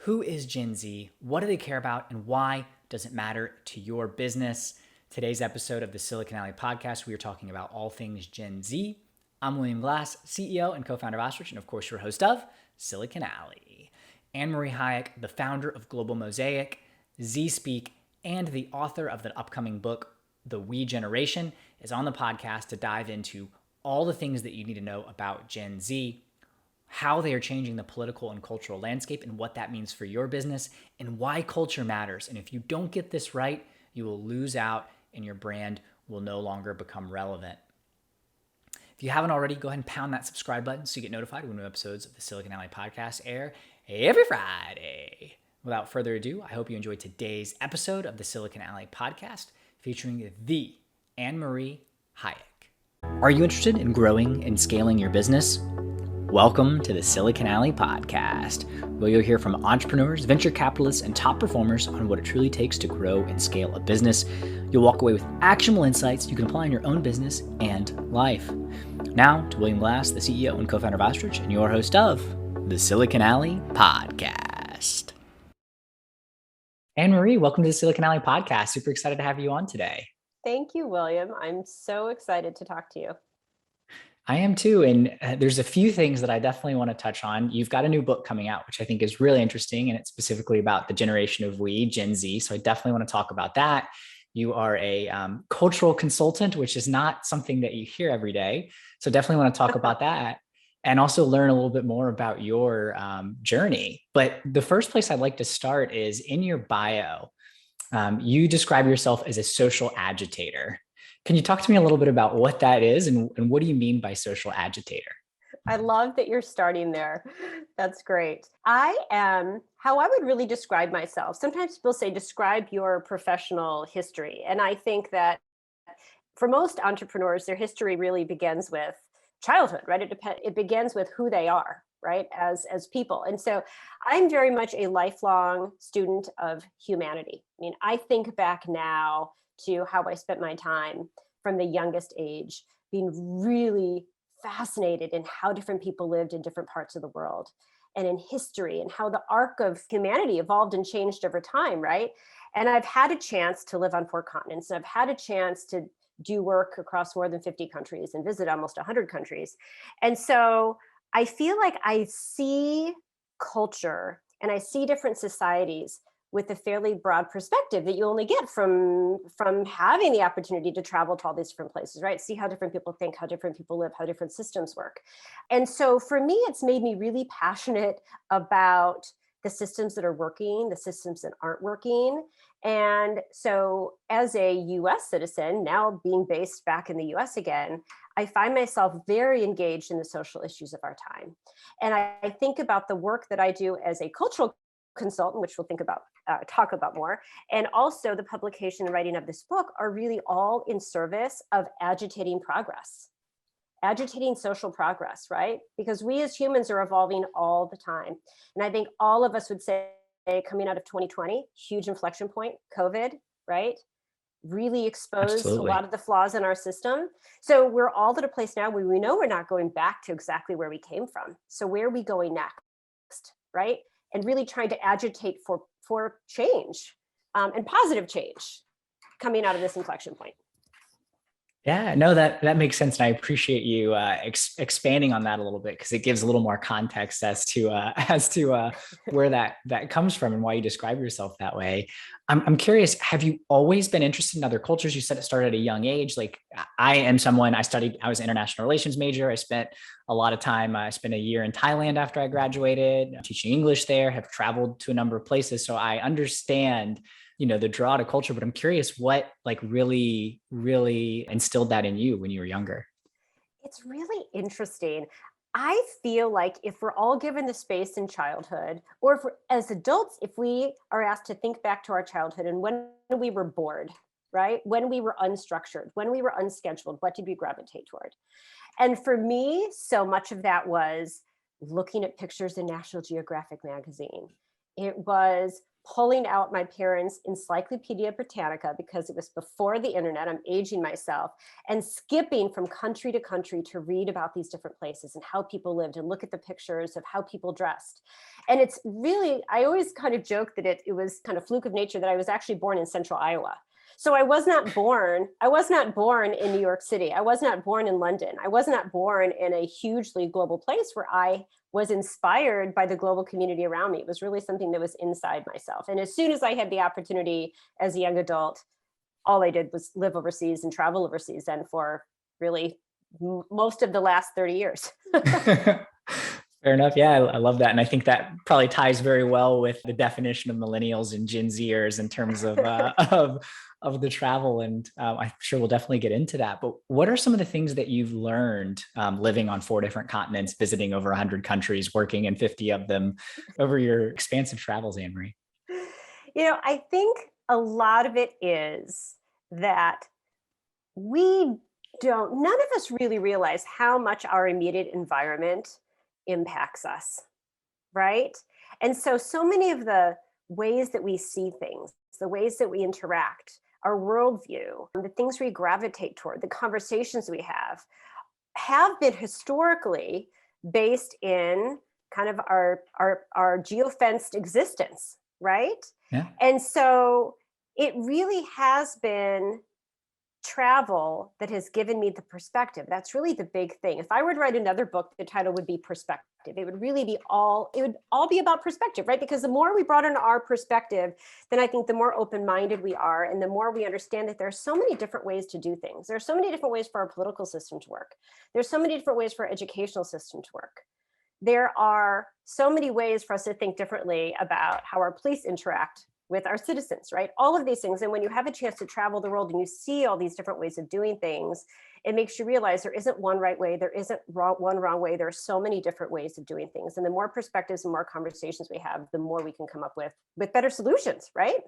Who is Gen Z? What do they care about? And why does it matter to your business? Today's episode of the Silicon Alley podcast, we are talking about all things Gen Z. I'm William Glass, CEO and co-founder of Ostrich, and of course, your host of Silicon Alley. AnneMarie Hayek, the founder of Global Mosaic, ZSpeak, and the author of the upcoming book, The We Generation, is on the podcast to dive into all the things that you need to know about Gen Z, how they are changing the political and cultural landscape and what that means for your business, and why culture matters. And if you don't get this right, you will lose out and your brand will no longer become relevant. If you haven't already, go ahead and pound that subscribe button so you get notified when new episodes of the Silicon Alley podcast air every Friday. Without further ado, I hope you enjoyed today's episode of the Silicon Alley podcast featuring the AnneMarie Hayek. Are you interested in growing and scaling your business? Welcome to the Silicon Alley podcast, where you'll hear from entrepreneurs, venture capitalists, and top performers on what it truly takes to grow and scale a business. You'll walk away with actionable insights you can apply in your own business and life. Now to William Glass, the CEO and co-founder of Ostrich, and your host of the Silicon Alley podcast. AnneMarie, welcome to the Silicon Alley podcast. Super excited to have you on today. Thank you, William. I'm so excited to talk to you. I am too. And there's a few things that I definitely want to touch on. You've got a new book coming out, which I think is really interesting. And it's specifically about the generation of we, Gen Z. So I definitely want to talk about that. You are a cultural consultant, which is not something that you hear every day. So definitely want to talk about that and also learn a little bit more about your journey. But the first place I'd like to start is in your bio. You describe yourself as a social agitator. Can you talk to me a little bit about what that is and what do you mean by social agitator? I love that you're starting there. That's great. I am how I would really describe myself. Sometimes people say, describe your professional history. And I think that for most entrepreneurs, their history really begins with childhood, right? It begins with who they are, right? As people. And so I'm very much a lifelong student of humanity. I mean, I think back now to how I spent my time from the youngest age, being really fascinated in how different people lived in different parts of the world and in history and how the arc of humanity evolved and changed over time, right? And I've had a chance to live on 4 continents. And I've had a chance to do work across more than 50 countries and visit almost 100 countries. And so I feel like I see culture and I see different societies with a fairly broad perspective that you only get from having the opportunity to travel to all these different places, right? See how different people think, how different people live, how different systems work. And so for me, it's made me really passionate about the systems that are working, the systems that aren't working. And so as a US citizen, now being based back in the US again, I find myself very engaged in the social issues of our time. And I think about the work that I do as a cultural consultant, which we'll talk about more, and also the publication and writing of this book are really all in service of agitating progress, agitating social progress, right? Because we as humans are evolving all the time. And I think all of us would say coming out of 2020, huge inflection point, COVID, right? Really exposed Absolutely. a lot of the flaws in our system. So we're all at a place now where we know we're not going back to exactly where we came from. So where are we going next, right? And really trying to agitate for change and positive change coming out of this inflection point. Yeah, no, that makes sense. And I appreciate you expanding on that a little bit because it gives a little more context as to where that comes from and why you describe yourself that way. I'm curious, have you always been interested in other cultures? You said it started at a young age. Like I was an international relations major. I spent a lot of time, I spent a year in Thailand after I graduated, teaching English there, have traveled to a number of places. So I understand the draw to culture, but I'm curious what really instilled that in you when you were younger. It's really interesting. I feel like if we're all given the space in childhood, or if as adults, if we are asked to think back to our childhood and when we were bored, right? When we were unstructured, when we were unscheduled, what did we gravitate toward? And for me, so much of that was looking at pictures in National Geographic magazine It was pulling out my parents' Encyclopedia Britannica because it was before the internet. I'm aging myself, and skipping from country to country to read about these different places and how people lived and look at the pictures of how people dressed. And it's really, I always kind of joke that it was kind of fluke of nature that I was actually born in central Iowa. So I was not born in New York City. I was not born in London. I was not born in a hugely global place where I was inspired by the global community around me. It was really something that was inside myself. And as soon as I had the opportunity as a young adult, all I did was live overseas and travel overseas, and for really most of the last 30 years. Fair enough. Yeah, I love that. And I think that probably ties very well with the definition of millennials and Gen Zers in terms of of the travel. And I'm sure we'll definitely get into that. But what are some of the things that you've learned living on 4 different continents, visiting over 100 countries, working in 50 of them over your expansive travels, AnneMarie? I think a lot of it is that none of us really realize how much our immediate environment impacts us, right? And so many of the ways that we see things, the ways that we interact, our worldview, the things we gravitate toward, the conversations we have been historically based in kind of our geofenced existence, right? Yeah. And so it really has been travel that has given me the perspective. That's really the big thing. If I were to write another book, the title would be Perspective. It would all be about perspective, right? Because the more we broaden our perspective, then I think the more open-minded we are, and the more we understand that there are so many different ways to do things. There are so many different ways for our political system to work. There's so many different ways for our educational system to work. There are so many ways for us to think differently about how our police interact with our citizens, right? All of these things. And when you have a chance to travel the world and you see all these different ways of doing things, it makes you realize there isn't one right way. There isn't one wrong way. There are so many different ways of doing things. And the more perspectives and more conversations we have, the more we can come up with better solutions, right?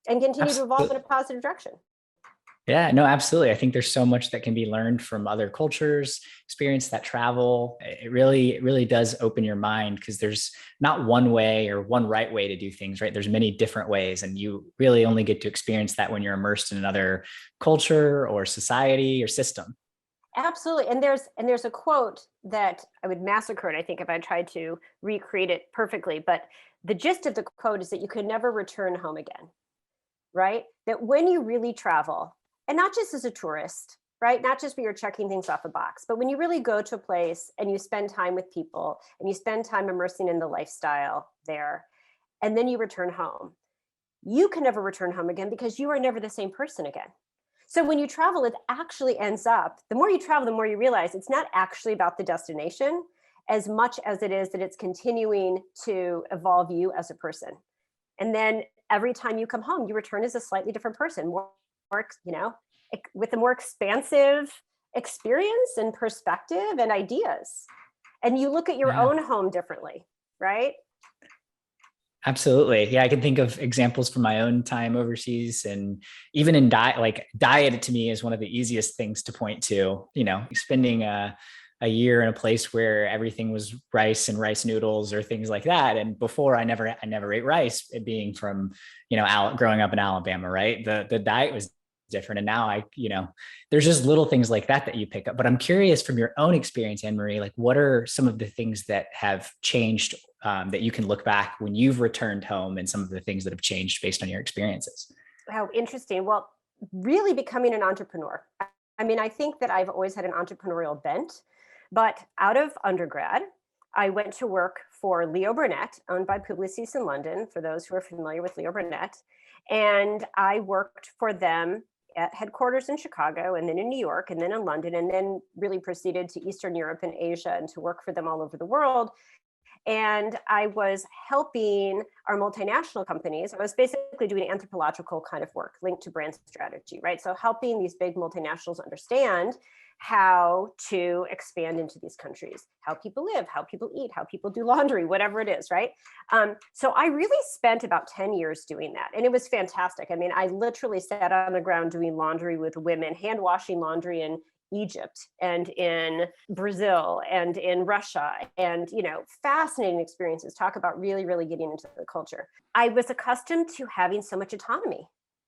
And continue to evolve in a positive direction. Yeah, no, absolutely. I think there's so much that can be learned from other cultures, experience that travel. It really does open your mind, because there's not one way or one right way to do things, right? There's many different ways, and you really only get to experience that when you're immersed in another culture or society or system. Absolutely. And there's a quote that I would massacre it, I think, if I tried to recreate it perfectly. But the gist of the quote is that you can never return home again, right? That when you really travel, and not just as a tourist, right? Not just where you're checking things off a box, but when you really go to a place and you spend time with people and you spend time immersing in the lifestyle there, and then you return home, you can never return home again, because you are never the same person again. So when you travel, it actually ends up, the more you travel, the more you realize it's not actually about the destination as much as it is that it's continuing to evolve you as a person. And then every time you come home, you return as a slightly different person, more, with a more expansive experience and perspective and ideas. And you look at your own home differently, right? Absolutely. Yeah, I can think of examples from my own time overseas, and even in diet to me is one of the easiest things to point to. Spending a year in a place where everything was rice and rice noodles or things like that. And before I never ate rice, it being from, growing up in Alabama, right? The diet was different. And now there's just little things like that you pick up. But I'm curious, from your own experience, AnneMarie, like, what are some of the things that have changed that you can look back when you've returned home, and some of the things that have changed based on your experiences? How interesting. Well, really becoming an entrepreneur. I mean, I think that I've always had an entrepreneurial bent, but out of undergrad, I went to work for Leo Burnett, owned by Publicis in London, for those who are familiar with Leo Burnett. And I worked for them at headquarters in Chicago, and then in New York, and then in London, and then really proceeded to Eastern Europe and Asia, and to work for them all over the world. And I was helping our multinational companies. I was basically doing anthropological kind of work linked to brand strategy, right? So helping these big multinationals understand how to expand into these countries, how people live, how people eat, how people do laundry, whatever it is, right? So I really spent about 10 years doing that. And it was fantastic. I mean, I literally sat on the ground doing laundry with women, hand washing laundry in Egypt and in Brazil and in Russia, and fascinating experiences. Talk about really, really getting into the culture. I was accustomed to having so much autonomy.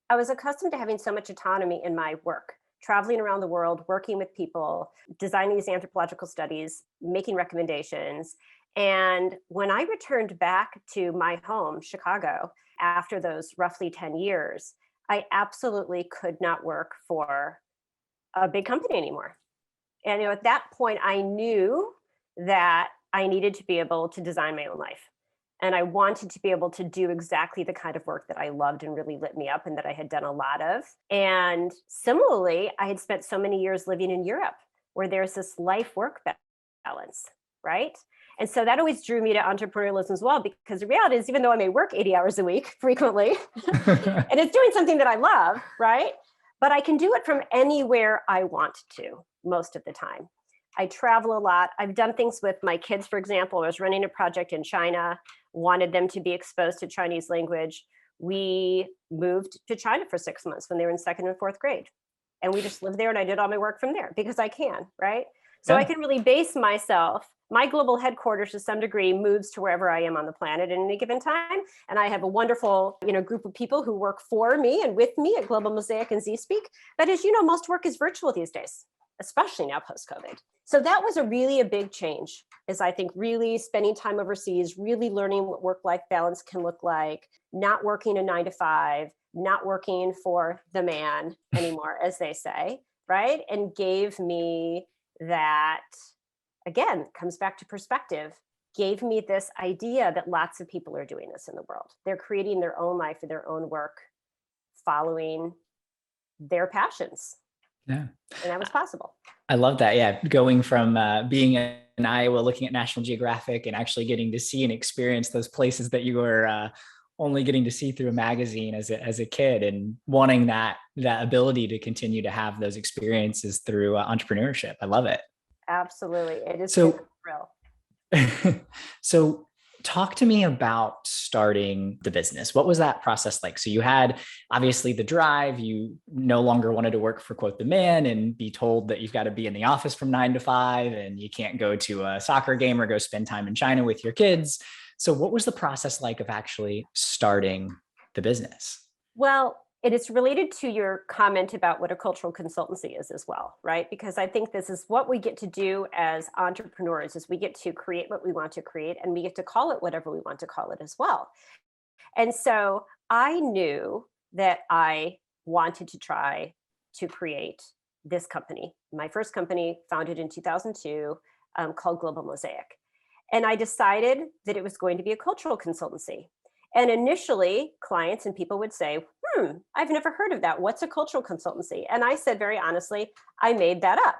I was accustomed to having so much autonomy in my work, traveling around the world, working with people, designing these anthropological studies, making recommendations. And when I returned back to my home, Chicago, after those roughly 10 years, I absolutely could not work for a big company anymore. And at that point, I knew that I needed to be able to design my own life. And I wanted to be able to do exactly the kind of work that I loved and really lit me up and that I had done a lot of. And similarly, I had spent so many years living in Europe where there's this life-work balance, right? And so that always drew me to entrepreneurialism as well, because the reality is, even though I may work 80 hours a week frequently, and it's doing something that I love, right? But I can do it from anywhere I want to most of the time. I travel a lot. I've done things with my kids, for example. I was running a project in China, wanted them to be exposed to Chinese language. We moved to China for 6 months when they were in second and fourth grade. And we just lived there, and I did all my work from there because I can, right? So I can really base myself. My global headquarters to some degree moves to wherever I am on the planet at any given time. And I have a wonderful, group of people who work for me and with me at Global Mosaic and ZSpeak. But as you know, most work is virtual these days, especially now post-COVID. So that was a big change, is I think really spending time overseas, really learning what work-life balance can look like, not working a 9 to 5, not working for the man anymore, as they say, right? And gave me that, again, comes back to perspective, gave me this idea that lots of people are doing this in the world. They're creating their own life and their own work, following their passions. Yeah. And that was possible. I love that. Yeah. Going from being in Iowa, looking at National Geographic and actually getting to see and experience those places that you were only getting to see through a magazine as a kid, and wanting that ability to continue to have those experiences through entrepreneurship. I love it. Absolutely. It is So, a thrill. So talk to me about starting the business. What was that process like? So you had obviously the drive, you no longer wanted to work for quote the man and be told that you've got to be in the office from 9 to 5 and you can't go to a soccer game or go spend time in China with your kids. So what was the process like of actually starting the business? Well, it is related to your comment about what a cultural consultancy is as well, right? Because I think this is what we get to do as entrepreneurs, is we get to create what we want to create, and we get to call it whatever we want to call it as well. And so I knew that I wanted to try to create this company, my first company, founded in 2002, called Global Mosaic. And I decided that it was going to be a cultural consultancy. And initially, clients and people would say, I've never heard of that. What's a cultural consultancy? And I said, very honestly, I made that up,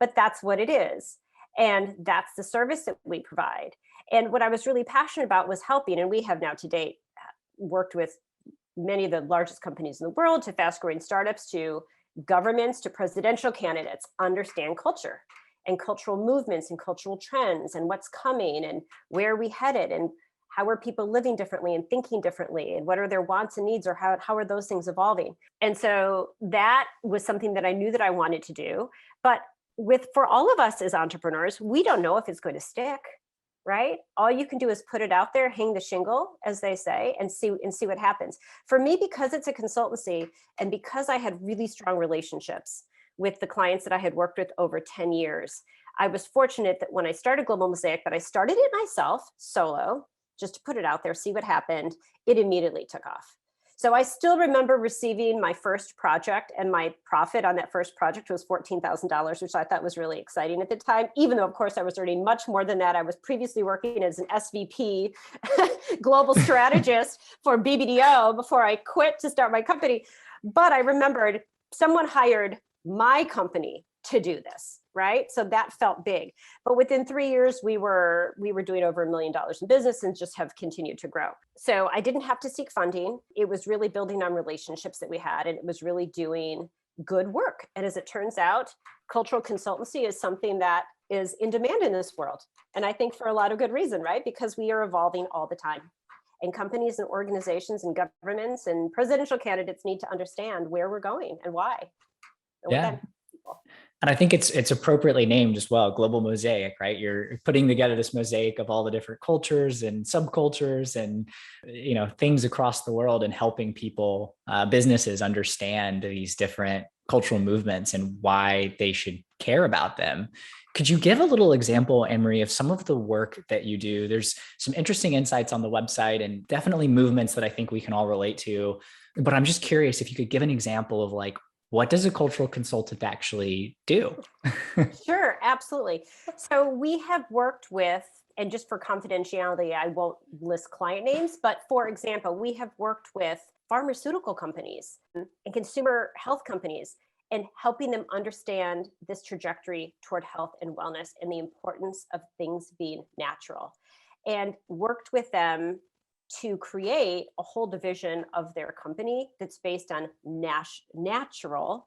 but that's what it is. And that's the service that we provide. And what I was really passionate about was helping, and we have now to date worked with many of the largest companies in the world, to fast growing startups, to governments, to presidential candidates, understand culture and cultural movements and cultural trends and what's coming and where are we headed and how are people living differently and thinking differently and what are their wants and needs, or how are those things evolving? And so that was something that I knew that I wanted to do. But for all of us as entrepreneurs, we don't know if it's going to stick, right? All you can do is put it out there, hang the shingle, as they say, and see what happens. For me, because it's a consultancy and because I had really strong relationships with the clients that I had worked with over 10 years, I was fortunate that when I started Global Mosaic, that I started it myself, solo, just to put it out there, see what happened, it immediately took off. So I still remember receiving my first project, and my profit on that first project was $14,000, which I thought was really exciting at the time, even though, of course, I was earning much more than that. I was previously working as an SVP, global strategist for BBDO before I quit to start my company. But I remembered someone hired my company to do this, right? So that felt big. But within 3 years, we were doing over $1 million in business and just have continued to grow. So I didn't have to seek funding. It was really building on relationships that we had, and it was really doing good work. And as it turns out, cultural consultancy is something that is in demand in this world. And I think for a lot of good reason, right? Because we are evolving all the time. And companies and organizations and governments and presidential candidates need to understand where we're going and why. And Yeah. And I think it's appropriately named as well, global mosaic, right? You're putting together this mosaic of all the different cultures and subcultures and things across the world, and helping people, businesses, understand these different cultural movements and why they should care about them. Could you give a little example, AnneMarie, of some of the work that you do? There's some interesting insights on the website and definitely movements that I think we can all relate to. But I'm just curious if you could give an example of, like, what does a cultural consultant actually do? Sure, absolutely. So we have worked with, and just for confidentiality, I won't list client names, but for example, we have worked with pharmaceutical companies and consumer health companies, and helping them understand this trajectory toward health and wellness and the importance of things being natural, and worked with them to create a whole division of their company that's based on natural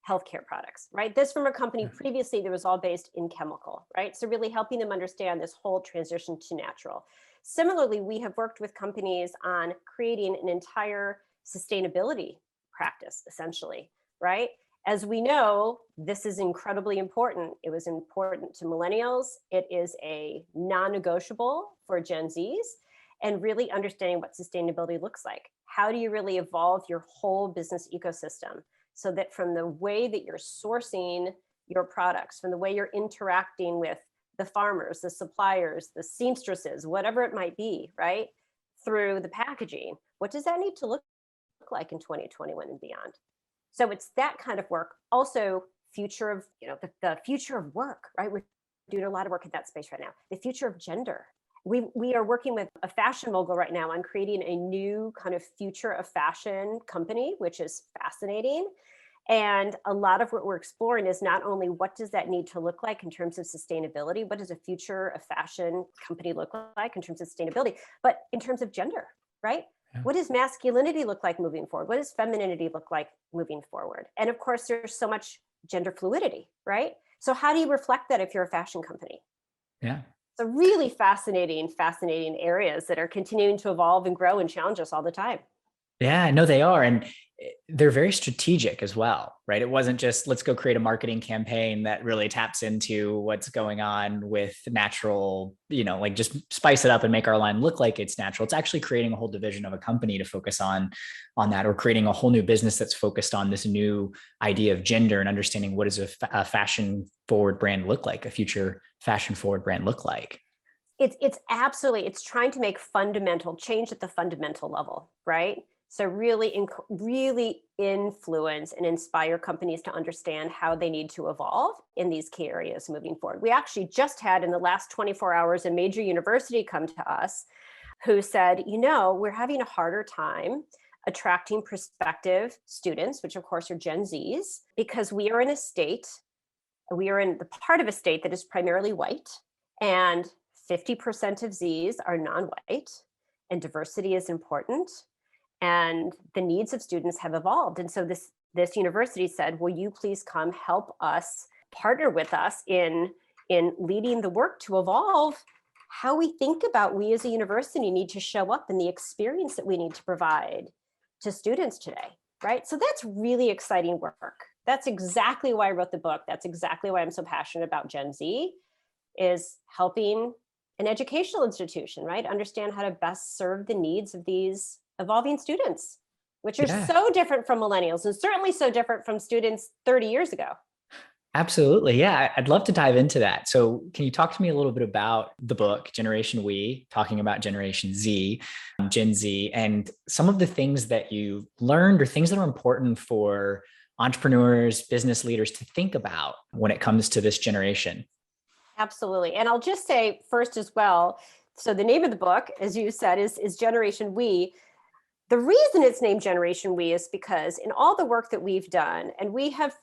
healthcare products, right? This from a company previously that was all based in chemical, right? So really helping them understand this whole transition to natural. Similarly, we have worked with companies on creating an entire sustainability practice, essentially, right? As we know, this is incredibly important. It was important to millennials. It is a non-negotiable for Gen Zs, and really understanding what sustainability looks like. How do you really evolve your whole business ecosystem, so that from the way that you're sourcing your products, from the way you're interacting with the farmers, the suppliers, the seamstresses, whatever it might be, right? Through the packaging, what does that need to look like in 2021 and beyond? So it's that kind of work. Also, future of, the future of work, right? We're doing a lot of work in that space right now. The future of gender. We are working with a fashion mogul right now on creating a new kind of future of fashion company, which is fascinating. And a lot of what we're exploring is not only what does that need to look like in terms of sustainability, what does a future of fashion company look like in terms of sustainability, but in terms of gender, right? Yeah. What does masculinity look like moving forward? What does femininity look like moving forward? And of course, there's so much gender fluidity, right? So how do you reflect that if you're a fashion company? Yeah. So really fascinating areas that are continuing to evolve and grow and challenge us all the time. Yeah, no, they are. And they're very strategic as well, right? It wasn't just let's go create a marketing campaign that really taps into what's going on with natural, like just spice it up and make our line look like it's natural. It's actually creating a whole division of a company to focus on that, or creating a whole new business that's focused on this new idea of gender and understanding what does a fashion forward brand look like, a future fashion forward brand look like. It's absolutely, it's trying to make fundamental change at the fundamental level, right? So really influence and inspire companies to understand how they need to evolve in these key areas moving forward. We actually just had, in the last 24 hours, a major university come to us who said, we're having a harder time attracting prospective students, which of course are Gen Zs, because we are in the part of a state that is primarily white, and 50% of Zs are non-white, and diversity is important, and the needs of students have evolved. And so this university said, will you please come help us, partner with us in leading the work to evolve how we think about, we as a university need to show up in the experience that we need to provide to students today, right? So that's really exciting work. That's exactly why I wrote the book. That's exactly why I'm so passionate about Gen Z, is helping an educational institution, right, understand how to best serve the needs of these evolving students, which are so different from millennials, and certainly so different from students 30 years ago. Absolutely. Yeah. I'd love to dive into that. So can you talk to me a little bit about the book, Generation We, talking about Generation Z, Gen Z, and some of the things that you learned or things that are important for entrepreneurs, business leaders to think about when it comes to this generation? Absolutely. And I'll just say first as well, so the name of the book, as you said, is Generation We. The reason it's named Generation We is because in all the work that we've done, and we have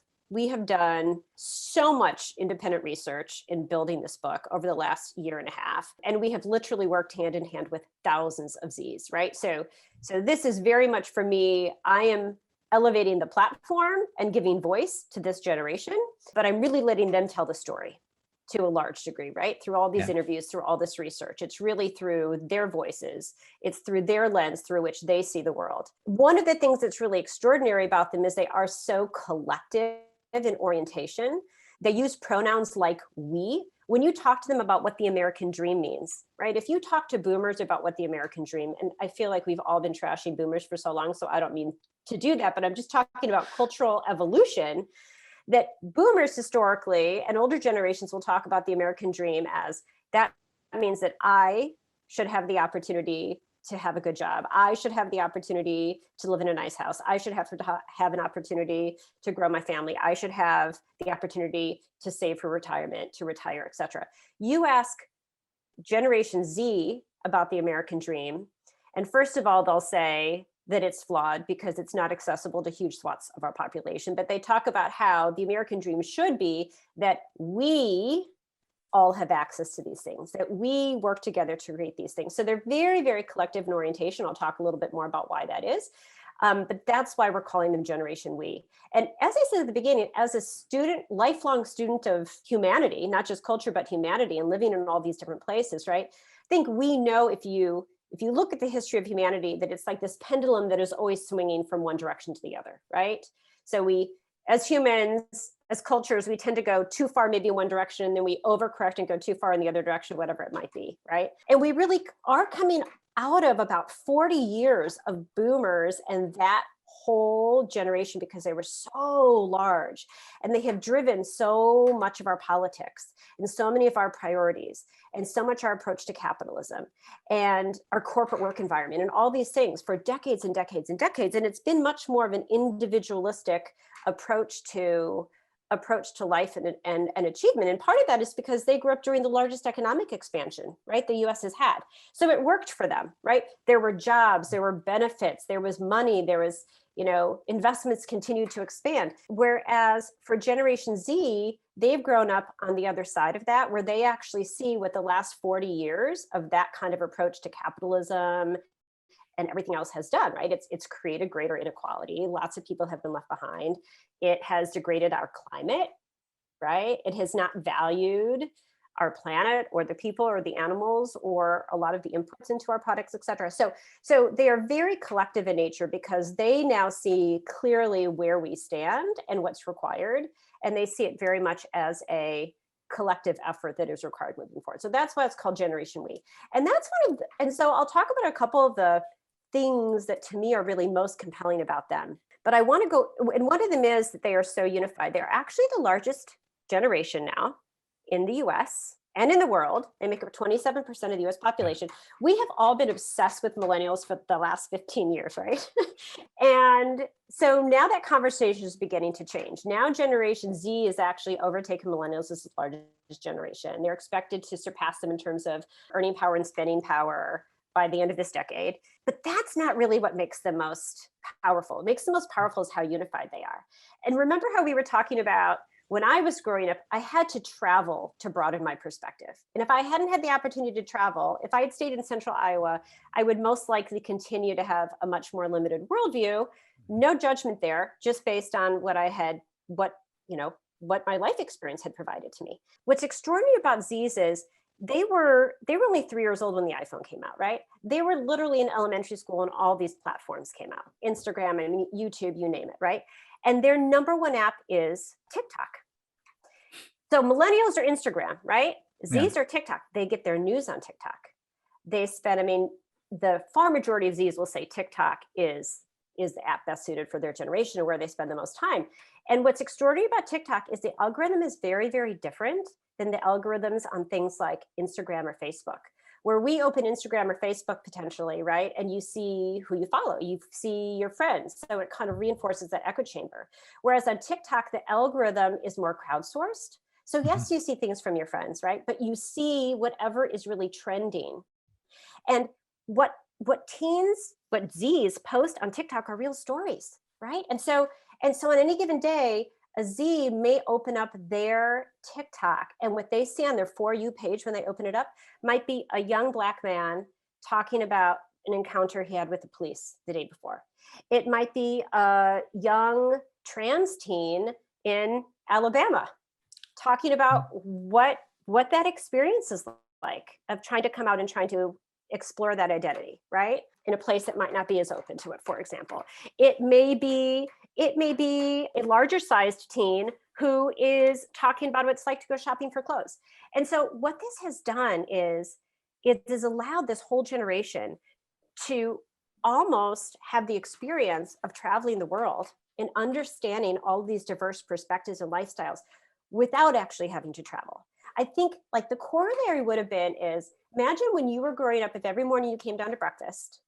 done so much independent research in building this book over the last year and a half, and we have literally worked hand in hand with thousands of Zs, right? So this is very much, for me, I am elevating the platform and giving voice to this generation, but I'm really letting them tell the story to a large degree, right? Through all these interviews, through all this research. It's really through their voices. It's through their lens through which they see the world. One of the things that's really extraordinary about them is they are so collective in orientation. They use pronouns like we. When you talk to them about what the American dream means, right? If you talk to boomers about what the American dream, and I feel like we've all been trashing boomers for so long, so I don't mean to do that, but I'm just talking about cultural evolution, that boomers historically and older generations will talk about the American dream as that means that I should have the opportunity to have a good job. I should have the opportunity to live in a nice house. I should have an opportunity to grow my family. I should have the opportunity to save for retirement, to retire, etc. You ask Generation Z about the American dream, and first of all, they'll say that it's flawed because it's not accessible to huge swaths of our population. But they talk about how the American dream should be that we all have access to these things, that we work together to create these things. So they're very, very collective in orientation. I'll talk a little bit more about why that is. But that's why we're calling them Generation We. And as I said at the beginning, as a student, lifelong student of humanity, not just culture, but humanity, and living in all these different places, right? I think we know if you look at the history of humanity, that it's like this pendulum that is always swinging from one direction to the other, right? So we, as humans, as cultures, we tend to go too far, maybe in one direction, and then we overcorrect and go too far in the other direction, whatever it might be, right? And we really are coming out of about 40 years of boomers and that whole generation, because they were so large and they have driven so much of our politics and so many of our priorities and so much our approach to capitalism and our corporate work environment and all these things for decades and decades and decades. And it's been much more of an individualistic approach to life and achievement. And part of that is because they grew up during the largest economic expansion, right? The US has had. So it worked for them, right? There were jobs, there were benefits, there was money, there was, investments continued to expand. Whereas for Generation Z, they've grown up on the other side of that, where they actually see what the last 40 years of that kind of approach to capitalism and everything else has done, right? It's created greater inequality. Lots of people have been left behind. It has degraded our climate, right? It has not valued our planet or the people or the animals or a lot of the inputs into our products, et cetera. So they are very collective in nature because they now see clearly where we stand and what's required. And they see it very much as a collective effort that is required moving forward. So that's why it's called Generation We. And that's and so I'll talk about a couple of the things that to me are really most compelling about them. But I want to go, and one of them is that they are so unified. They're actually the largest generation now in the US and in the world. They make up 27% of the US population. We have all been obsessed with millennials for the last 15 years, right? And so now that conversation is beginning to change. Now Generation Z is actually overtaking millennials as the largest generation. They're expected to surpass them in terms of earning power and spending power by the end of this decade. But that's not really what makes them most powerful. What makes them most powerful is how unified they are. And remember how we were talking about when I was growing up, I had to travel to broaden my perspective. And if I hadn't had the opportunity to travel, if I had stayed in central Iowa, I would most likely continue to have a much more limited worldview. No judgment there, just based on what my life experience had provided to me. What's extraordinary about Z's is they were only 3 years old when the iPhone came out, right? They were literally in elementary school and all these platforms came out, Instagram and YouTube, you name it, right? And their number one app is TikTok. So millennials are Instagram, right? Z's are TikTok. They get their news on TikTok. They spend, the far majority of Z's will say TikTok is the app best suited for their generation or where they spend the most time. And what's extraordinary about TikTok is the algorithm is very, very different than the algorithms on things like Instagram or Facebook, where we open Instagram or Facebook potentially, right? And you see who you follow, you see your friends. So it kind of reinforces that echo chamber. Whereas on TikTok, the algorithm is more crowdsourced. So yes, you see things from your friends, right? But you see whatever is really trending. And what Z's post on TikTok are real stories, right? And so on any given day, a Z may open up their TikTok and what they see on their For You page when they open it up might be a young Black man talking about an encounter he had with the police the day before. It might be a young trans teen in Alabama talking about what that experience is like of trying to come out and trying to explore that identity, right? In a place that might not be as open to it, for example. It may be It may be a larger sized teen who is talking about what it's like to go shopping for clothes. And so what this has done is it has allowed this whole generation to almost have the experience of traveling the world and understanding all of these diverse perspectives and lifestyles without actually having to travel. I think like the corollary would have been is imagine when you were growing up, if every morning you came down to breakfast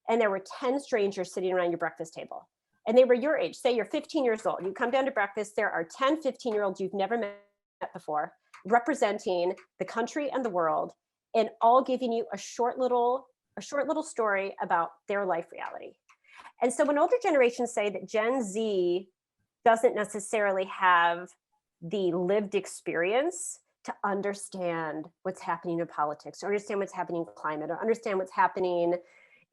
and there were 10 strangers sitting around your breakfast table and they were your age, say you're 15 years old, you come down to breakfast, there are 10 15-year-olds you've never met before representing the country and the world and all giving you a short little story about their life reality. And so when older generations say that Gen Z doesn't necessarily have the lived experience to understand what's happening in politics, or understand what's happening in climate, or understand what's happening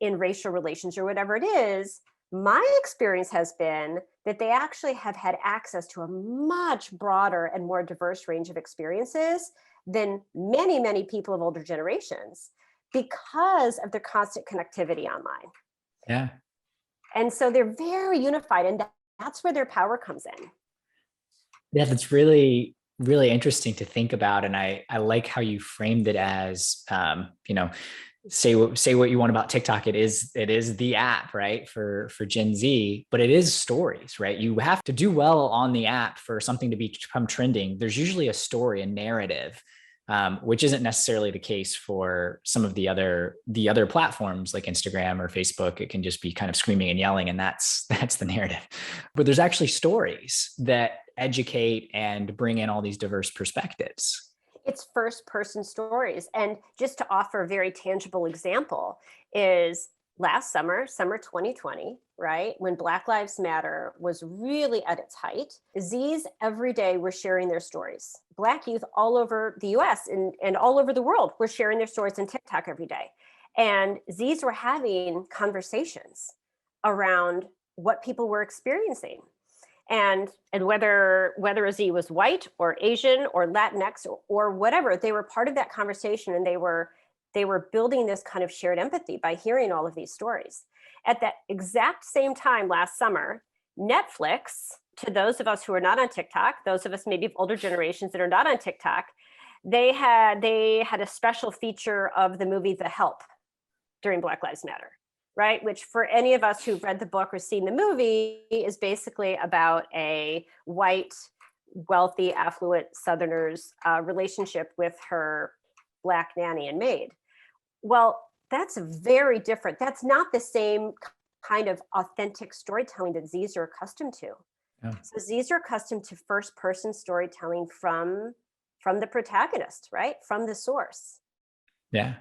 in racial relations, or whatever it is, my experience has been that they actually have had access to a much broader and more diverse range of experiences than many, many people of older generations because of their constant connectivity online. Yeah. And so they're very unified, and that's where their power comes in. Yeah, that's really, really interesting to think about. And I like how you framed it as, say what you want about TikTok. It is the app, right? For Gen Z, but it is stories, right? You have to do well on the app for something to become trending. There's usually a story, a narrative, which isn't necessarily the case for some of the other platforms like Instagram or Facebook. It can just be kind of screaming and yelling, and that's the narrative. But there's actually stories that educate and bring in all these diverse perspectives. It's first person stories. And just to offer a very tangible example is last summer 2020, right? When Black Lives Matter was really at its height, Z's every day were sharing their stories. Black youth all over the US and all over the world were sharing their stories on TikTok every day. And Z's were having conversations around what people were experiencing. And whether a Z was white or Asian or Latinx or whatever, they were part of that conversation, and they were building this kind of shared empathy by hearing all of these stories. At that exact same time last summer, Netflix, to those of us who are not on TikTok, those of us maybe of older generations that are not on TikTok, they had a special feature of the movie The Help during Black Lives Matter. Right, which for any of us who've read the book or seen the movie is basically about a white, wealthy, affluent Southerner's relationship with her Black nanny and maid. Well, that's very different. That's not the same kind of authentic storytelling that Z's are accustomed to. Yeah. So Z's are accustomed to first person storytelling from the protagonist, right? From the source. Yeah.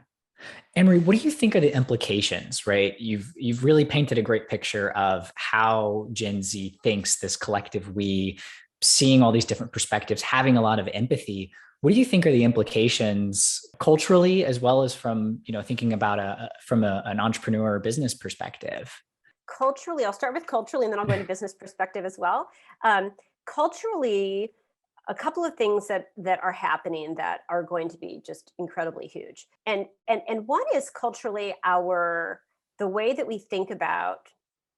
AnneMarie, what do you think are the implications, right? You've really painted a great picture of how Gen Z thinks, this collective we, seeing all these different perspectives, having a lot of empathy. What do you think are the implications culturally, as well as from, thinking about an entrepreneur or business perspective? Culturally, I'll start with culturally, and then I'll go into business perspective as well. Culturally, a couple of things that are happening that are going to be just incredibly huge. And one is culturally the way that we think about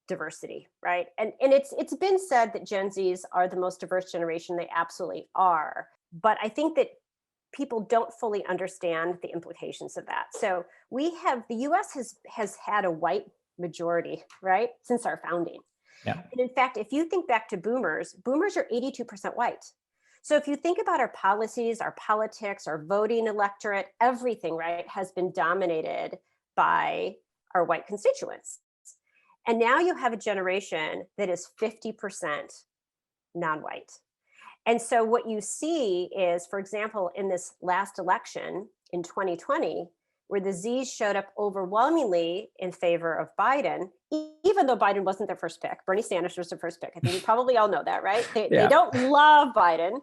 diversity, right? And it's been said that Gen Zs are the most diverse generation. They absolutely are. But I think that people don't fully understand the implications of that. So the US has had a white majority, right, since our founding. Yeah. And in fact, if you think back to boomers are 82% white. So if you think about our policies, our politics, our voting electorate, everything, right, has been dominated by our white constituents. And now you have a generation that is 50% non-white. And so what you see is, for example, in this last election in 2020, where the Z's showed up overwhelmingly in favor of Biden, even though Biden wasn't their first pick. Bernie Sanders was their first pick. I think you probably all know that, right? They don't love Biden,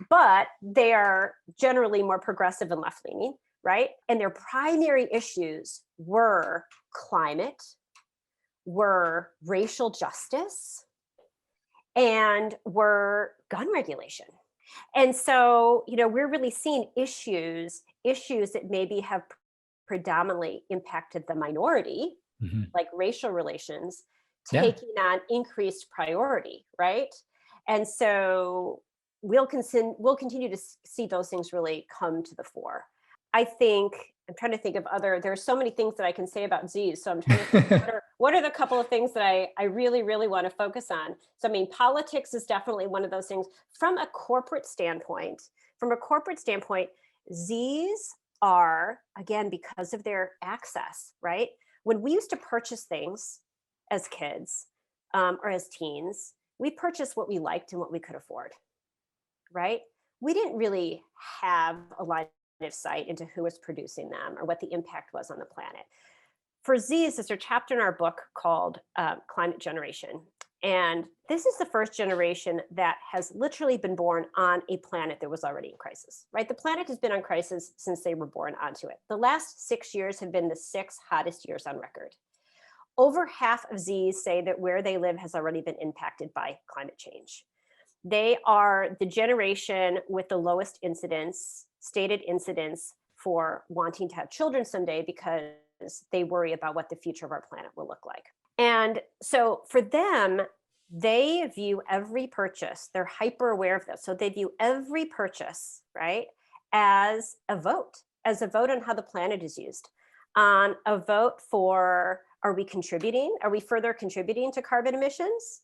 but they are generally more progressive and left-leaning, right? And their primary issues were climate, were racial justice, and were gun regulation. And so, we're really seeing issues that maybe have predominantly impacted the minority, like racial relations, taking on increased priority, right? And so we'll continue to see those things really come to the fore. I'm trying to think of there are so many things that I can say about Z's. So I'm trying to think, what are the couple of things that I really, really want to focus on? So, I mean, politics is definitely one of those things. From a corporate standpoint, Z's are, again, because of their access, right? When we used to purchase things as kids or as teens, we purchased what we liked and what we could afford, right? We didn't really have a line of sight into who was producing them or what the impact was on the planet. For Z's, there's a chapter in our book called Climate Generation. And this is the first generation that has literally been born on a planet that was already in crisis, right? The planet has been on crisis since they were born onto it. The last 6 years have been the 6 hottest years on record. Over half of Z's say that where they live has already been impacted by climate change. They are the generation with the lowest stated incidence for wanting to have children someday because they worry about what the future of our planet will look like. And so for them, they view every purchase, they're hyper aware of this. So they view every purchase, right, as a vote on how the planet is used, on a vote for, are we further contributing to carbon emissions?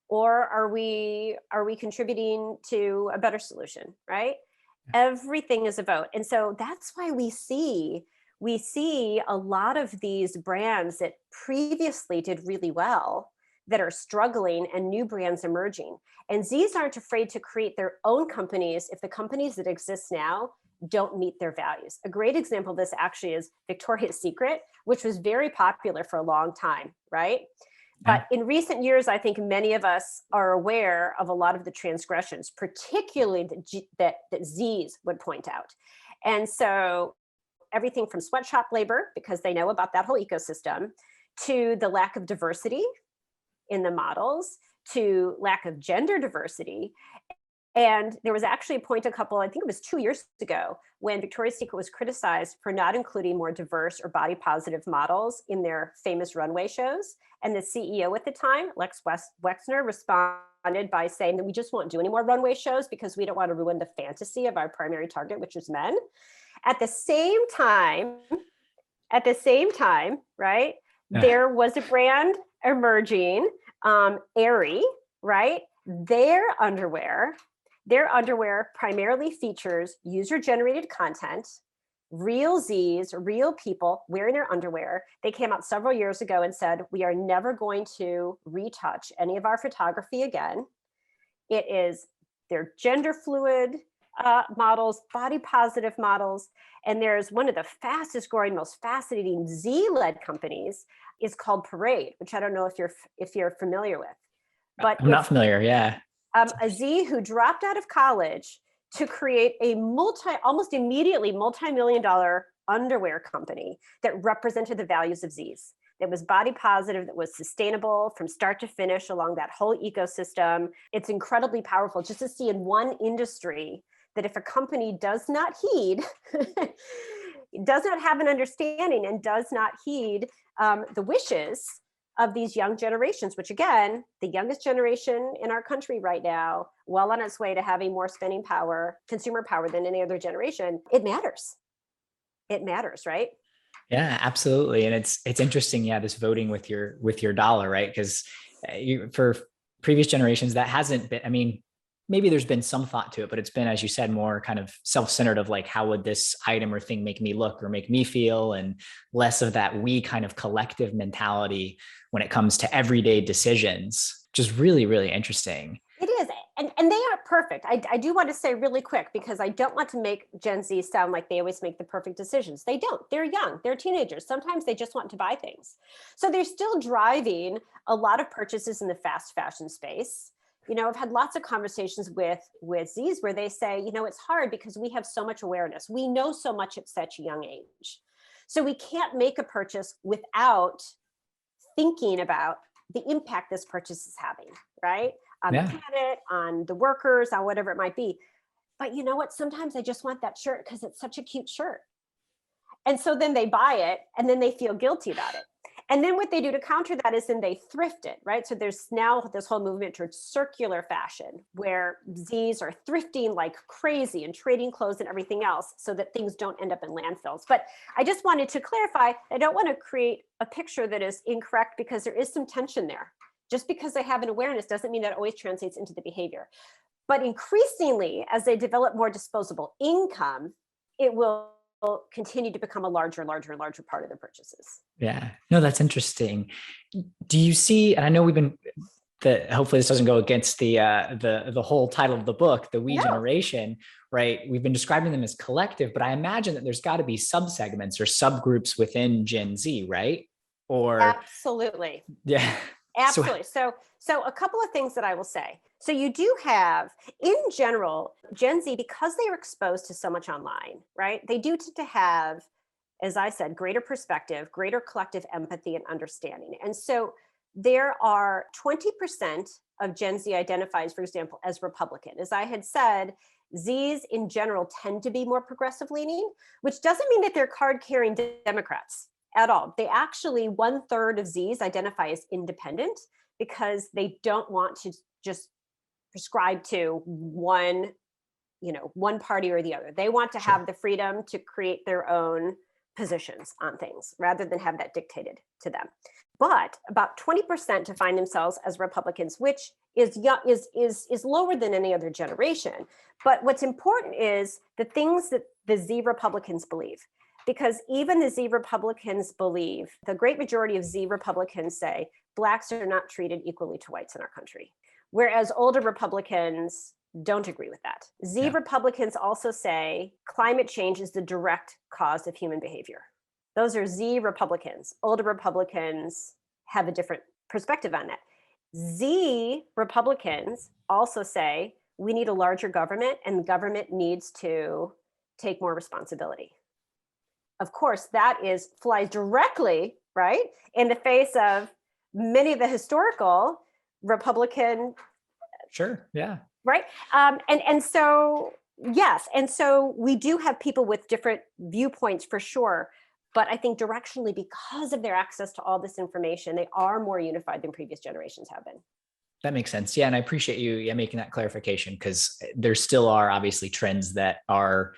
Or are we contributing to a better solution, right? Everything is a vote. And so that's why we see a lot of these brands that previously did really well that are struggling and new brands emerging. And Z's aren't afraid to create their own companies if the companies that exist now don't meet their values. A great example of this actually is Victoria's Secret, which was very popular for a long time, right? But in recent years, I think many of us are aware of a lot of the transgressions, particularly that Z's would point out. And so everything from sweatshop labor, because they know about that whole ecosystem, to the lack of diversity in the models, to lack of gender diversity. And there was actually a point I think it was 2 years ago, when Victoria's Secret was criticized for not including more diverse or body positive models in their famous runway shows. And the CEO at the time, Lex Wexner, responded by saying that we just won't do any more runway shows because we don't want to ruin the fantasy of our primary target, which is men. At the same time, right, there was a brand emerging, Aerie, right? Their underwear primarily features user-generated content, real Z's, real people wearing their underwear. They came out several years ago and said, we are never going to retouch any of our photography again. They're gender fluid models, body positive models. And there's one of the fastest growing, most fascinating Z-led companies is called Parade, which I don't know if you're familiar with. But I'm not familiar, yeah. A Z who dropped out of college to create a almost immediately multi-million-dollar underwear company that represented the values of Z's. That was body positive, that was sustainable from start to finish along that whole ecosystem. It's incredibly powerful just to see in one industry that if a company does not heed, does not have an understanding and does not heed the wishes of these young generations, which again, the youngest generation in our country right now, well on its way to having more spending power, consumer power than any other generation, it matters. It matters, right? Yeah, absolutely. And it's interesting, yeah, this voting with your dollar, right? Because for previous generations, that hasn't been, I mean, maybe there's been some thought to it, but it's been, as you said, more kind of self-centered of like, how would this item or thing make me look or make me feel, and less of that we kind of collective mentality when it comes to everyday decisions, which is really, really interesting. It is. And they aren't perfect. I do want to say really quick, because I don't want to make Gen Z sound like they always make the perfect decisions. They don't. They're young. They're teenagers. Sometimes they just want to buy things. So they're still driving a lot of purchases in the fast fashion space. You know, I've had lots of conversations with Z's where they say, you know, it's hard because we have so much awareness. We know so much at such a young age. So we can't make a purchase without thinking about the impact this purchase is having, right? On the planet, on the workers, on whatever it might be. But you know what? Sometimes I just want that shirt because it's such a cute shirt. And so then they buy it and then they feel guilty about it. And then what they do to counter that is then they thrift it, right? So there's now this whole movement towards circular fashion where Zs are thrifting like crazy and trading clothes and everything else so that things don't end up in landfills. But I just wanted to clarify, I don't want to create a picture that is incorrect because there is some tension there. Just because they have an awareness doesn't mean that always translates into the behavior. But increasingly, as they develop more disposable income, it will continue to become a larger and larger and larger part of their purchases. Yeah, no, that's interesting. Do you see, and I know we've been, hopefully this doesn't go against the whole title of the book, the we generation, right? We've been describing them as collective, but I imagine that there's got to be subsegments or subgroups within Gen Z, right? Or absolutely. Yeah. Absolutely. So a couple of things that I will say. So you do have, in general, Gen Z, because they are exposed to so much online, right? They do tend to have, as I said, greater perspective, greater collective empathy and understanding. And so there are 20% of Gen Z identifies, for example, as Republican. As I had said, Zs in general tend to be more progressive leaning, which doesn't mean that they're card carrying Democrats at all. They actually, 1/3 of Zs identify as independent because they don't want to just prescribe to one party or the other. They want to have the freedom to create their own positions on things rather than have that dictated to them. But about 20% define themselves as Republicans, which is lower than any other generation. But what's important is the things that the Z Republicans believe. Because even the Z Republicans believe, the great majority of Z Republicans say, Blacks are not treated equally to whites in our country. Whereas older Republicans don't agree with that. Z Republicans also say climate change is the direct cause of human behavior. Those are Z Republicans. Older Republicans have a different perspective on that. Z Republicans also say we need a larger government and the government needs to take more responsibility. Of course, that flies directly, right, in the face of many of the historical Republican. Sure, yeah. Right. And so, yes. And so we do have people with different viewpoints for sure. But I think directionally, because of their access to all this information, they are more unified than previous generations have been. That makes sense. Yeah. And I appreciate you making that clarification because there still are obviously trends that are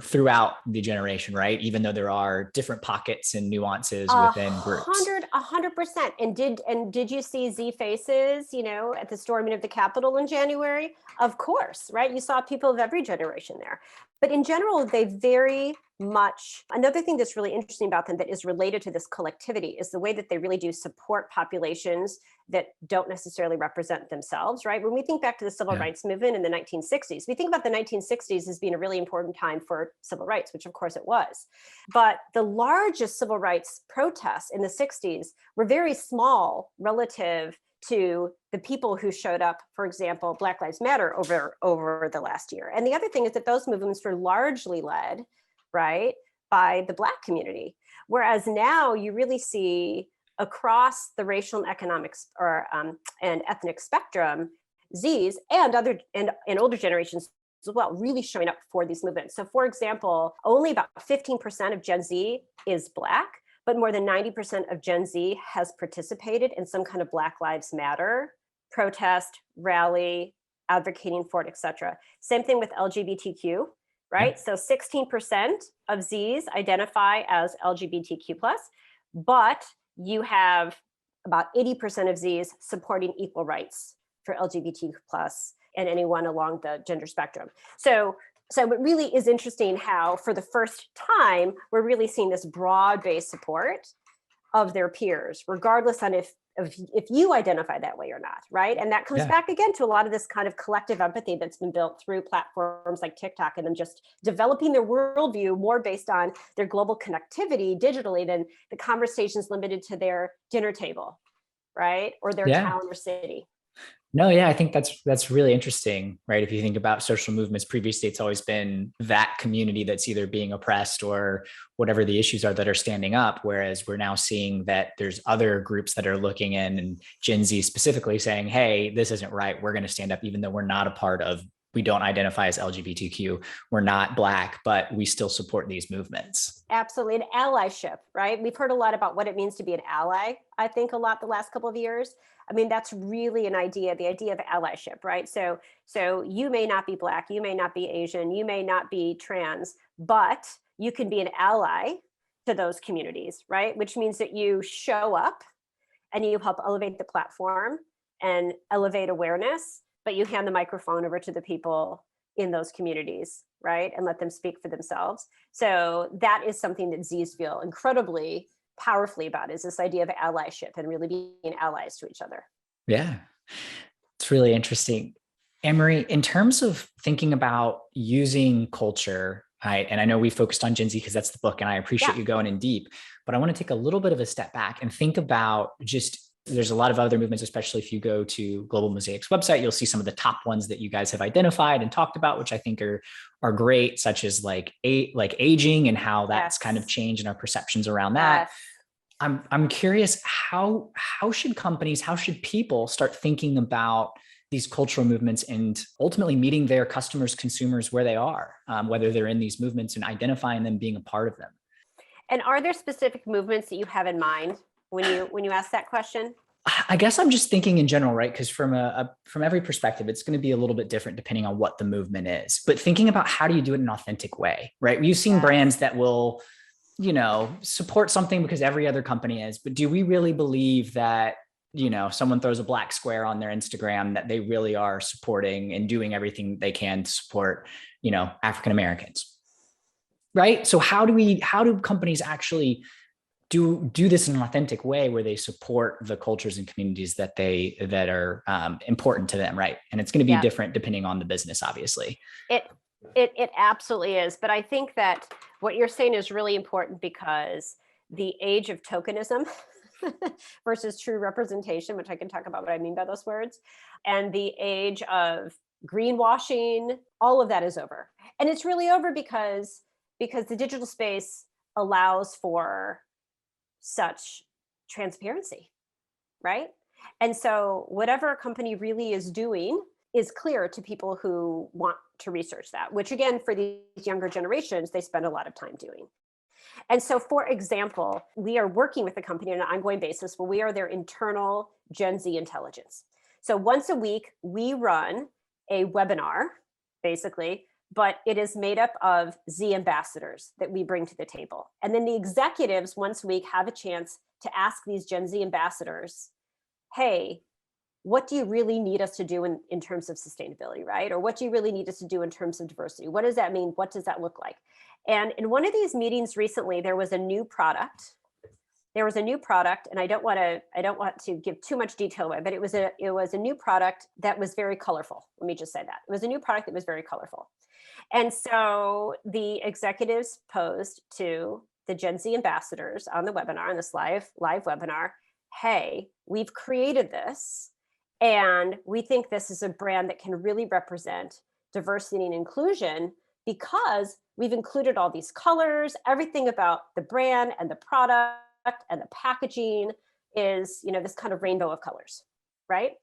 throughout the generation, right? Even though there are different pockets and nuances within groups. 100%. And did you see Z faces, at the storming of the Capitol in January? Of course, right? You saw people of every generation there. But in general, they very much, another thing that's really interesting about them that is related to this collectivity is the way that they really do support populations that don't necessarily represent themselves, right? When we think back to the civil rights movement in the 1960s, we think about the 1960s as being a really important time for civil rights, which of course it was. But the largest civil rights protests in the 60s were very small relative to the people who showed up, for example, Black Lives Matter over the last year. And the other thing is that those movements were largely led, right, by the Black community. Whereas now you really see across the racial and economics and ethnic spectrum, Zs and older generations as well, really showing up for these movements. So for example, only about 15% of Gen Z is Black, but more than 90% of Gen Z has participated in some kind of Black Lives Matter protest, rally, advocating for it, et cetera. Same thing with LGBTQ, right? So 16% of Zs identify as LGBTQ+, but you have about 80% of Zs supporting equal rights for LGBTQ+ and anyone along the gender spectrum. So it really is interesting how, for the first time, we're really seeing this broad-based support of their peers, regardless on if you identify that way or not, right? And that comes back again to a lot of this kind of collective empathy that's been built through platforms like TikTok and them just developing their worldview more based on their global connectivity digitally than the conversations limited to their dinner table, right? Or their town or city. No, yeah, I think that's really interesting, right? If you think about social movements, previously it's always been that community that's either being oppressed or whatever the issues are that are standing up. Whereas we're now seeing that there's other groups that are looking in, and Gen Z specifically saying, hey, this isn't right. We're going to stand up even though we're not a part of we don't identify as LGBTQ, we're not Black, but we still support these movements. Absolutely. And allyship, right? We've heard a lot about what it means to be an ally, I think a lot the last couple of years. I mean, that's really an idea, the idea of allyship, right? So you may not be Black, you may not be Asian, you may not be trans, but you can be an ally to those communities, right? Which means that you show up and you help elevate the platform and elevate awareness, but you hand the microphone over to the people in those communities, right? And let them speak for themselves. So that is something that Z's feel incredibly powerfully about, is this idea of allyship and really being allies to each other. Yeah, it's really interesting. AnneMarie, in terms of thinking about using culture, and I know we focused on Gen Z because that's the book, and I appreciate you going in deep, but I want to take a little bit of a step back and think about there's a lot of other movements, especially if you go to Global Mosaic's website, you'll see some of the top ones that you guys have identified and talked about, which I think are great, such as like aging and how that's kind of changed in our perceptions around that. I'm curious, how should companies, how should people start thinking about these cultural movements and ultimately meeting their customers, consumers where they are, whether they're in these movements and identifying them, being a part of them? And are there specific movements that you have in mind when you ask that question? I guess I'm just thinking in general, right? Because from every perspective, it's going to be a little bit different depending on what the movement is. But thinking about how do you do it in an authentic way, right? We've seen brands that will, support something because every other company is. But do we really believe that, someone throws a black square on their Instagram, that they really are supporting and doing everything they can to support, African Americans, right? So how do companies actually do this in an authentic way where they support the cultures and communities that are important to them, right? And it's going to be different depending on the business, obviously. It absolutely is. But I think that what you're saying is really important, because the age of tokenism versus true representation, which I can talk about what I mean by those words, and the age of greenwashing, all of that is over. And it's really over because the digital space allows for such transparency, right? And so whatever a company really is doing is clear to people who want to research that, which again, for these younger generations, they spend a lot of time doing. And so, for example, we are working with the company on an ongoing basis where we are their internal Gen Z intelligence. So once a week, we run a webinar, basically, but it is made up of Z ambassadors that we bring to the table. And then the executives once a week have a chance to ask these Gen Z ambassadors, hey, what do you really need us to do in terms of sustainability, right? Or what do you really need us to do in terms of diversity? What does that mean? What does that look like? And in one of these meetings recently, there was a new product. And I don't want to give too much detail away, but it was a new product that was very colorful. Let me just say that. It was a new product that was very colorful. And so the executives posed to the Gen Z ambassadors on the webinar, on this live webinar, hey, we've created this, and we think this is a brand that can really represent diversity and inclusion because we've included all these colors, everything about the brand and the product and the packaging is, this kind of rainbow of colors, right?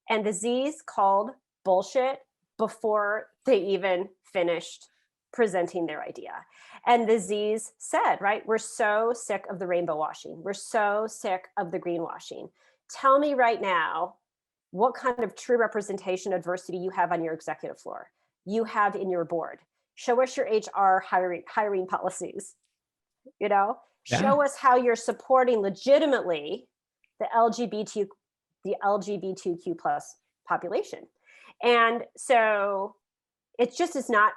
And the Z's called bullshit before they even finished presenting their idea. And the Z's said, right, we're so sick of the rainbow washing. We're so sick of the greenwashing. Tell me right now, what kind of true representation of diversity you have on your executive floor, you have in your board. Show us your HR hiring policies, show us how you're supporting legitimately the LGBTQ plus population. And so it's just not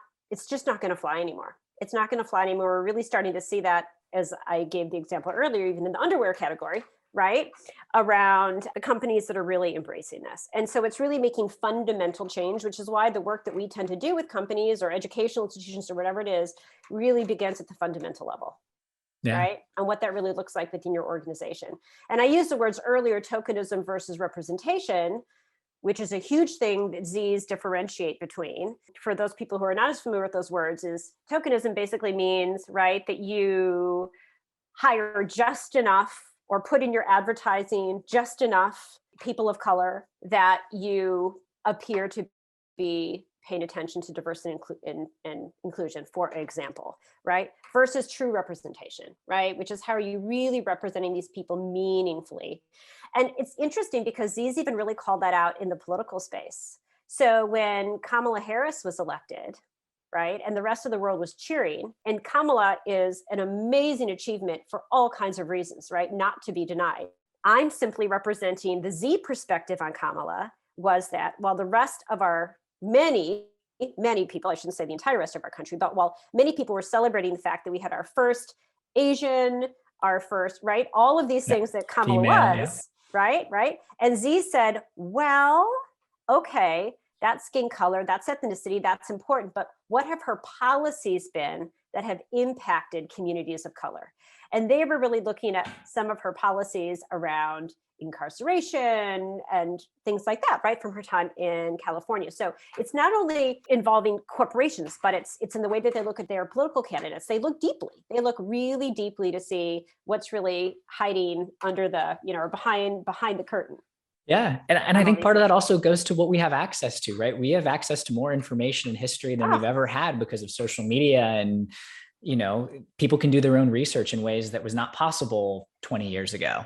going to fly anymore. It's not going to fly anymore. We're really starting to see that, as I gave the example earlier, even in the underwear category, right? Around the companies that are really embracing this. And so it's really making fundamental change, which is why the work that we tend to do with companies or educational institutions or whatever it is, really begins at the fundamental level. Yeah. Right? And what that really looks like within your organization. And I used the words earlier, tokenism versus representation, which is a huge thing that Z's differentiate between. For those people who are not as familiar with those words, is tokenism basically means, right, that you hire just enough or put in your advertising just enough people of color that you appear to be paying attention to diversity and inclusion, for example, right? Versus true representation, right? Which is how are you really representing these people meaningfully? And it's interesting because Z's even really called that out in the political space. So when Kamala Harris was elected, right, and the rest of the world was cheering, and Kamala is an amazing achievement for all kinds of reasons, right? Not to be denied. I'm simply representing the Z perspective on Kamala, was that while the rest of our many people, I shouldn't say the entire rest of our country, but while many people were celebrating the fact that we had our first Asian, our first, right, all of these things that Kamala was, right? And Z said, well, okay, that's skin color, that's ethnicity, that's important, but what have her policies been that have impacted communities of color? And they were really looking at some of her policies around incarceration and things like that, right, from her time in California. So it's not only involving corporations, but it's in the way that they look at their political candidates. They look deeply. They look really deeply to see what's really hiding under the, or behind the curtain. Yeah. And I think part of that also goes to what we have access to, right? We have access to more information and history than we've ever had because of social media, and, people can do their own research in ways that was not possible 20 years ago.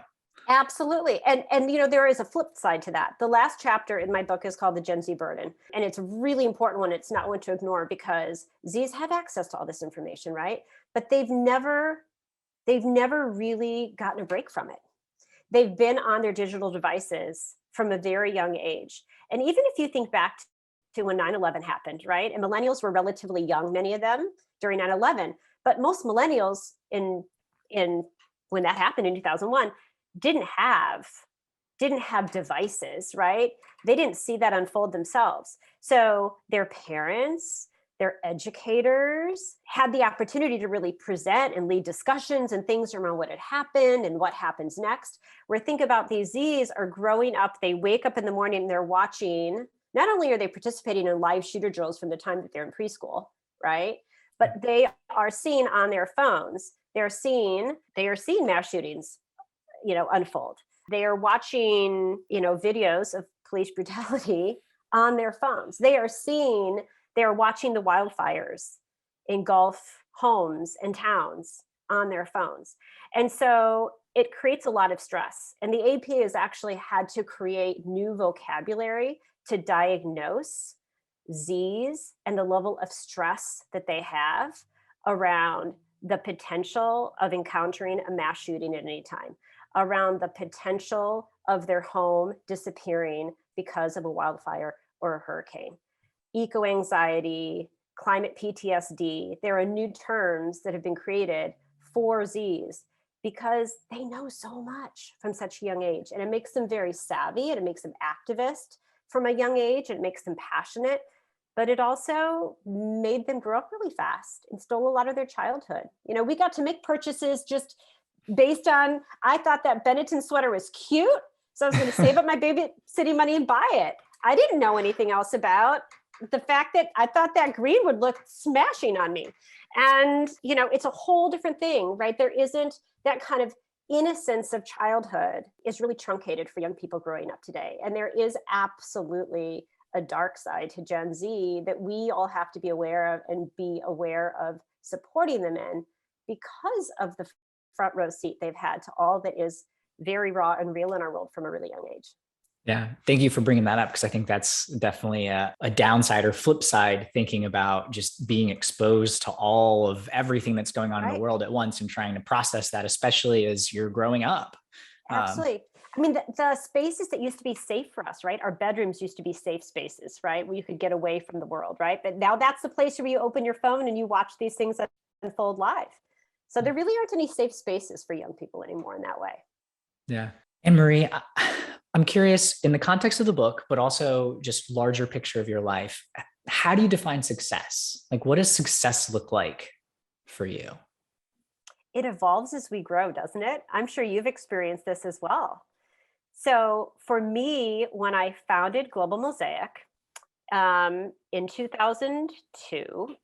Absolutely. And there is a flip side to that. The last chapter in my book is called The Gen Z Burden. And it's a really important one. It's not one to ignore because Zs have access to all this information, right? But they've never really gotten a break from it. They've been on their digital devices from a very young age. And even if you think back to when 9/11 happened, right? And millennials were relatively young, many of them during 9/11, but most millennials in when that happened in 2001 didn't have devices, right? They didn't see that unfold themselves. So their parents, their educators had the opportunity to really present and lead discussions and things around what had happened and what happens next. Where think about these Zs are growing up, they wake up in the morning and they're watching, not only are they participating in live shooter drills from the time that they're in preschool, right? But they are seeing on their phones, they are seeing mass shootings, unfold. They are watching, videos of police brutality on their phones. They are watching the wildfires engulf homes and towns on their phones. And so it creates a lot of stress. And the AP has actually had to create new vocabulary to diagnose Zs and the level of stress that they have around the potential of encountering a mass shooting at any time, around the potential of their home disappearing because of a wildfire or a hurricane. Eco-anxiety, climate PTSD, there are new terms that have been created for Zs because they know so much from such a young age. And it makes them very savvy, and it makes them activist from a young age, and it makes them passionate, but it also made them grow up really fast and stole a lot of their childhood. We got to make purchases just based on, I thought that Benetton sweater was cute, so I was going to save up my babysitting money and buy it. I didn't know anything else about the fact that I thought that green would look smashing on me. And, it's a whole different thing, right? There isn't that kind of innocence of childhood is really truncated for young people growing up today. And there is absolutely a dark side to Gen Z that we all have to be aware of and be aware of supporting them in because of the front row seat they've had to all that is very raw and real in our world from a really young age. Yeah. Thank you for bringing that up, because I think that's definitely a downside or flip side, thinking about just being exposed to all of everything that's going on in the world at once and trying to process that, especially as you're growing up. Absolutely. I mean, the spaces that used to be safe for us, right? Our bedrooms used to be safe spaces, right? Where you could get away from the world, right? But now that's the place where you open your phone and you watch these things unfold live. So there really aren't any safe spaces for young people anymore in that way. Yeah. AnneMarie, I'm curious, in the context of the book, but also just larger picture of your life, how do you define success? Like, what does success look like for you? It evolves as we grow, doesn't it? I'm sure you've experienced this as well. So for me, when I founded Global Mosaic in 2002,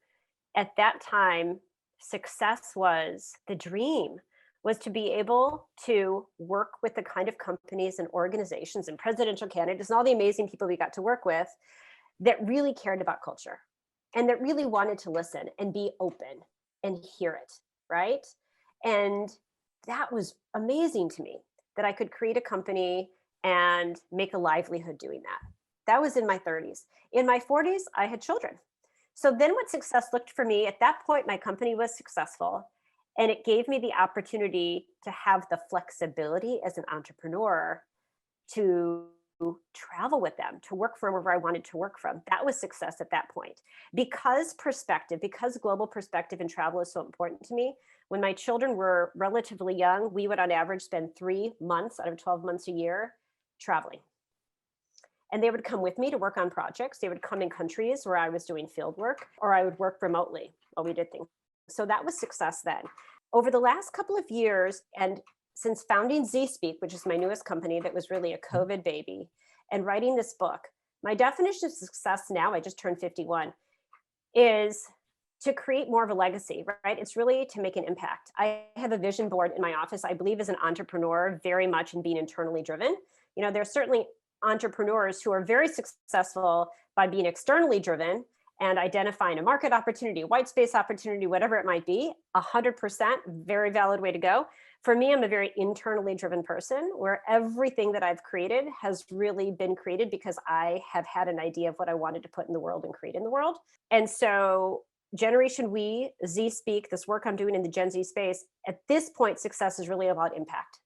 at that time, success was the dream, was to be able to work with the kind of companies and organizations and presidential candidates and all the amazing people we got to work with that really cared about culture and that really wanted to listen and be open and hear it, right? And that was amazing to me, that I could create a company and make a livelihood doing that. That was in my 30s. In my 40s, I had children. So then what success looked for me, at that point, my company was successful, and it gave me the opportunity to have the flexibility as an entrepreneur to travel with them, to work from wherever I wanted to work from. That was success at that point. Because perspective, because global perspective and travel is so important to me, when my children were relatively young, we would on average spend 3 months out of 12 months a year traveling. And they would come with me to work on projects. They would come in countries where I was doing field work, or I would work remotely while we did things. So that was success then. Over the last couple of years, and since founding ZSpeak, which is my newest company that was really a COVID baby, and writing this book, my definition of success now, I just turned 51, is to create more of a legacy, right? It's really to make an impact. I have a vision board in my office. I believe as an entrepreneur very much in being internally driven. You know, there's certainly entrepreneurs who are very successful by being externally driven and identifying a market opportunity, white space opportunity, whatever it might be. 100%, very valid way to go. For me, I'm a very internally driven person where everything that I've created has really been created because I have had an idea of what I wanted to put in the world and create in the world. And so Generation We, ZSpeak, this work I'm doing in the Gen Z space, at this point, success is really about impact.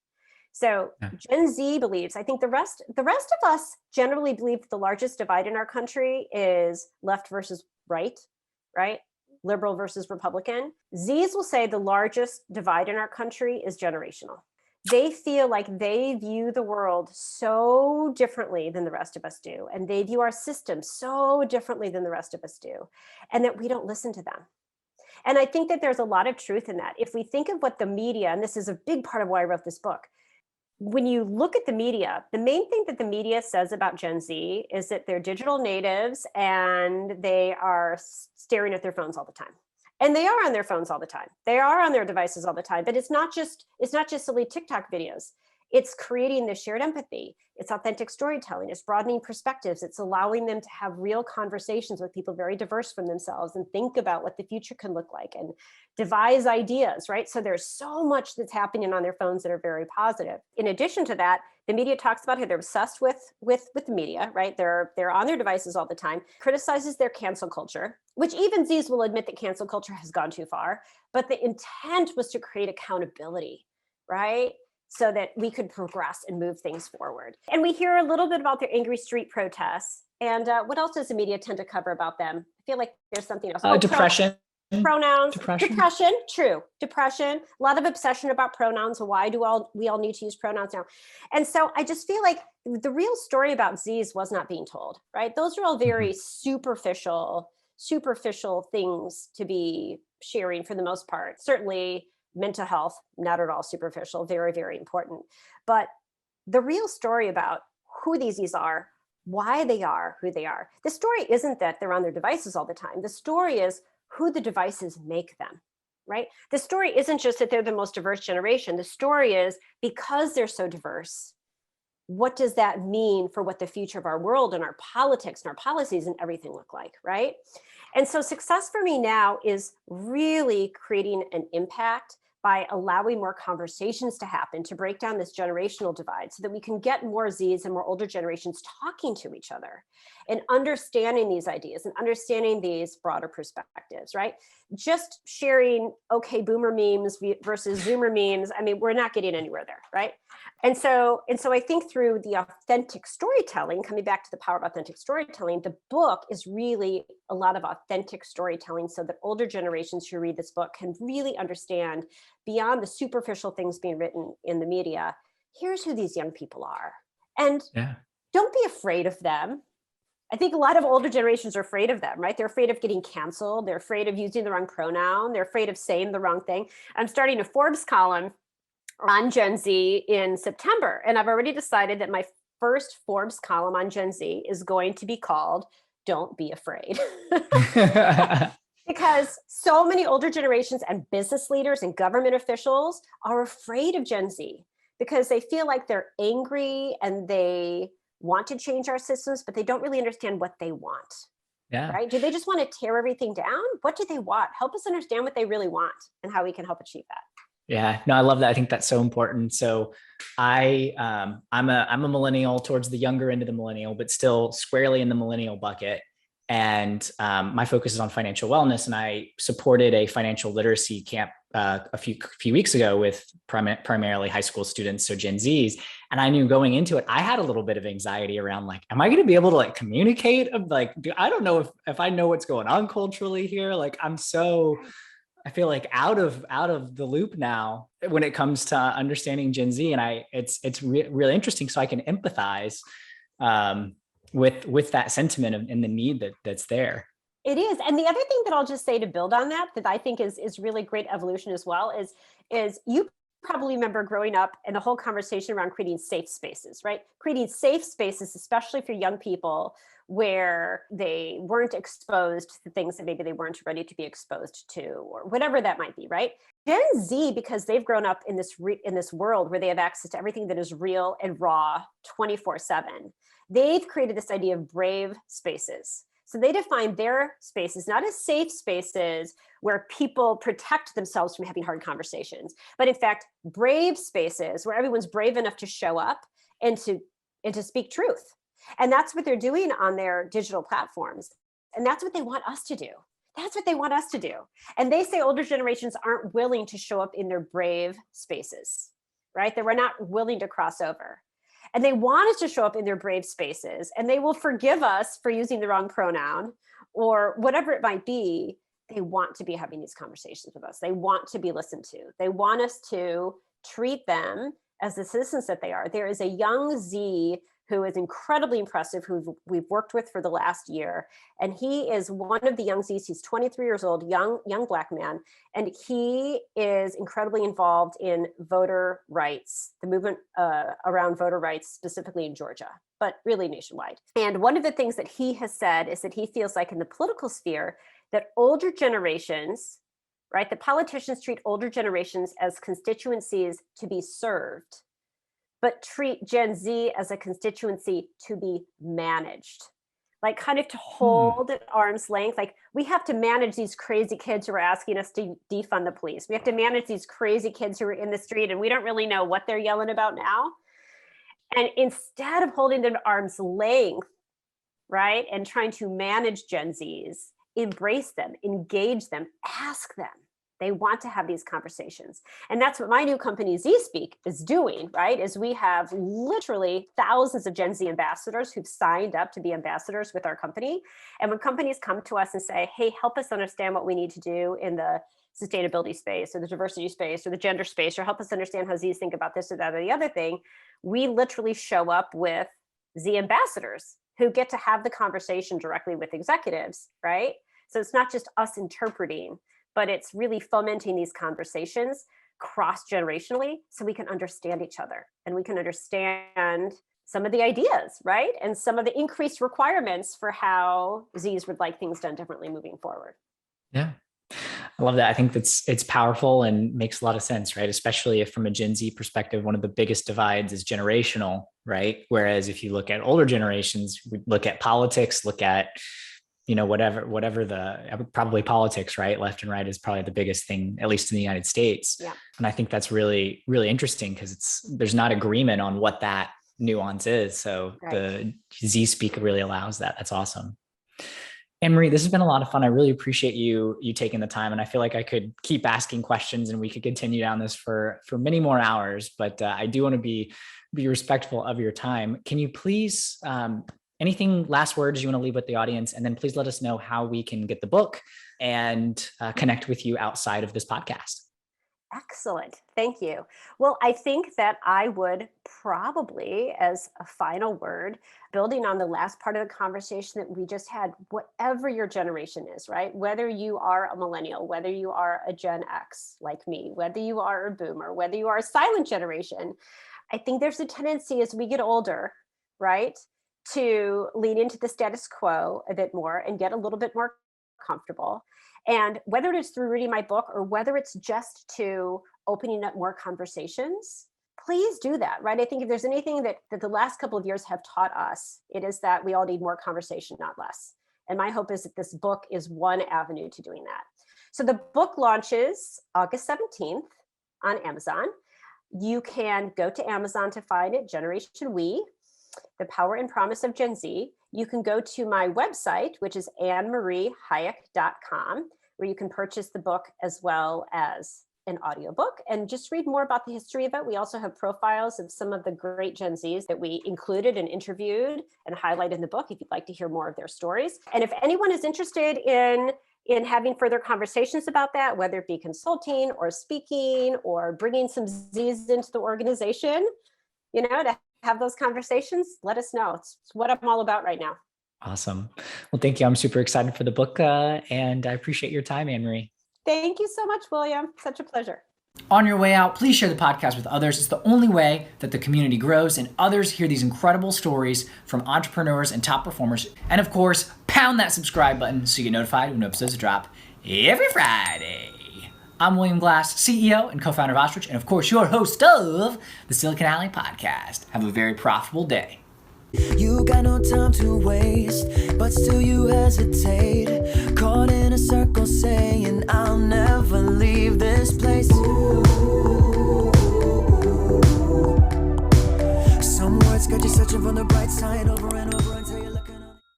So Gen Z believes, I think the rest of us generally believe the largest divide in our country is left versus right? Liberal versus Republican. Zs will say the largest divide in our country is generational. They feel like they view the world so differently than the rest of us do. And they view our system so differently than the rest of us do. And that we don't listen to them. And I think that there's a lot of truth in that. If we think of what the media, and this is a big part of why I wrote this book, when you look at the media, the main thing that the media says about Gen Z is that they're digital natives and they are staring at their phones all the time. And they are on their phones all the time. They are on their devices all the time, but it's not just silly TikTok videos. It's creating this shared empathy. It's authentic storytelling. It's broadening perspectives. It's allowing them to have real conversations with people very diverse from themselves and think about what the future can look like and devise ideas, right? So there's so much that's happening on their phones that are very positive. In addition to that, the media talks about how they're obsessed with the media, right? They're on their devices all the time, criticizes their cancel culture, which even Z's will admit that cancel culture has gone too far. But the intent was to create accountability, right? So that we could progress and move things forward. And we hear a little bit about their angry street protests. And what else does the media tend to cover about them? I feel like there's something else. Depression. Pronouns. Depression. True. Depression. A lot of obsession about pronouns. Why do we all need to use pronouns now? And so I just feel like the real story about Z's was not being told, right? Those are all very superficial things to be sharing for the most part. Certainly mental health, not at all superficial, very, very important. But the real story about who these are, why they are who they are, the story isn't that they're on their devices all the time. The story is who the devices make them, right? The story isn't just that they're the most diverse generation. The story is because they're so diverse, what does that mean for what the future of our world and our politics and our policies and everything look like, right? And so success for me now is really creating an impact by allowing more conversations to happen, to break down this generational divide so that we can get more Zs and more older generations talking to each other and understanding these ideas and understanding these broader perspectives, right? Just sharing, okay, boomer memes versus Zoomer memes, I mean, we're not getting anywhere there, right? And so I think through the authentic storytelling, coming back to the power of authentic storytelling, the book is really a lot of authentic storytelling so that older generations who read this book can really understand beyond the superficial things being written in the media, here's who these young people are. And don't be afraid of them. I think a lot of older generations are afraid of them, right? They're afraid of getting canceled. They're afraid of using the wrong pronoun. They're afraid of saying the wrong thing. I'm starting a Forbes column on Gen Z in September. And I've already decided that my first Forbes column on Gen Z is going to be called Don't Be Afraid. Because so many older generations and business leaders and government officials are afraid of Gen Z because they feel like they're angry and they want to change our systems, but they don't really understand what they want, Yeah. right? Do they just want to tear everything down? What do they want? Help us understand what they really want and how we can help achieve that. Yeah, no, I love that. I think that's so important. So I'm a millennial, towards the younger end of the millennial, but still squarely in the millennial bucket. And my focus is on financial wellness. And I supported a financial literacy camp a few weeks ago with primarily high school students, so Gen Zs. And I knew going into it, I had a little bit of anxiety around like, am I going to be able to like communicate? Like, I don't know if I know what's going on culturally here. Like, I feel like out of the loop now when it comes to understanding Gen Z, and it's really interesting. So I can empathize with that sentiment and the need that's there. It is. And the other thing that I'll just say to build on that I think is really great evolution as well is you probably remember growing up and the whole conversation around creating safe spaces, right? Creating safe spaces, especially for young people, where they weren't exposed to things that maybe they weren't ready to be exposed to, or whatever that might be, right? Gen Z, because they've grown up in this world where they have access to everything that is real and raw 24/7, they've created this idea of brave spaces. So they define their spaces not as safe spaces where people protect themselves from having hard conversations, but in fact, brave spaces where everyone's brave enough to show up and to speak truth. And that's what they're doing on their digital platforms. And that's what they want us to do. That's what they want us to do. And they say older generations aren't willing to show up in their brave spaces, right? They were not willing to cross over. And they want us to show up in their brave spaces, and they will forgive us for using the wrong pronoun or whatever it might be. They want to be having these conversations with us. They want to be listened to. They want us to treat them as the citizens that they are. There is a young Z who is incredibly impressive, who we've worked with for the last year. And he is one of the young Zs. He's 23 years old, young Black man. And he is incredibly involved in voter rights, the movement around voter rights, specifically in Georgia, but really nationwide. And one of the things that he has said is that he feels like in the political sphere that older generations, right, that politicians treat older generations as constituencies to be served, but treat Gen Z as a constituency to be managed, like kind of to hold at arm's length. Like, we have to manage these crazy kids who are asking us to defund the police. We have to manage these crazy kids who are in the street and we don't really know what they're yelling about now. And instead of holding them at arm's length, right, and trying to manage Gen Zs, embrace them, engage them, ask them. They want to have these conversations. And that's what my new company, ZSpeak, is doing, right? Is we have literally thousands of Gen Z ambassadors who've signed up to be ambassadors with our company. And when companies come to us and say, hey, help us understand what we need to do in the sustainability space or the diversity space or the gender space, or help us understand how Zs think about this or that or the other thing, we literally show up with Z ambassadors who get to have the conversation directly with executives, right? So it's not just us interpreting, but it's really fomenting these conversations cross-generationally so we can understand each other and we can understand some of the ideas, right? And some of the increased requirements for how Zs would like things done differently moving forward. Yeah. I love that. I think it's powerful and makes a lot of sense, right? Especially if from a Gen Z perspective, one of the biggest divides is generational, right? Whereas if you look at older generations, we look at politics, look at whatever probably politics, right? Left and right is probably the biggest thing, at least in the United States. Yeah. And I think that's really, really interesting because there's not agreement on what that nuance is. So right. The ZSpeak really allows that. That's awesome. AnneMarie, this has been a lot of fun. I really appreciate you taking the time. And I feel like I could keep asking questions and we could continue down this for many more hours, but I do want to be respectful of your time. Can you please, anything last words you want to leave with the audience? And then please let us know how we can get the book and connect with you outside of this podcast. Excellent. Thank you. Well, I think that I would probably, as a final word, building on the last part of the conversation that we just had, whatever your generation is, right? Whether you are a millennial, whether you are a Gen X like me, whether you are a boomer, whether you are a silent generation, I think there's a tendency as we get older, right, to lean into the status quo a bit more and get a little bit more comfortable. And whether it's through reading my book or whether it's just to opening up more conversations, please do that, right? I think if there's anything that the last couple of years have taught us, it is that we all need more conversation, not less. And my hope is that this book is one avenue to doing that. So the book launches August 17th on Amazon. You can go to Amazon to find it, Generation We, The Power and Promise of Gen Z. You can go to my website, which is AnneMarieHayek.com, where you can purchase the book as well as an audiobook and just read more about the history of it. We also have profiles of some of the great Gen Zs that we included and interviewed and highlighted in the book if you'd like to hear more of their stories. And if anyone is interested in having further conversations about that, whether it be consulting or speaking or bringing some Zs into the organization, to have those conversations, let us know. It's what I'm all about right now. Awesome. Well, thank you. I'm super excited for the book, and I appreciate your time, AnneMarie. Thank you so much, William. Such a pleasure. On your way out, please share the podcast with others. It's the only way that the community grows and others hear these incredible stories from entrepreneurs and top performers. And of course, pound that subscribe button so you get notified when episodes drop every Friday. I'm William Glass, CEO and co-founder of Ostrich, and of course, your host of the Silicon Alley Podcast. Have a very profitable day. You got no time to waste, but still you hesitate. Caught in a circle saying I'll never leave this place. Some words got you searching for the bright side.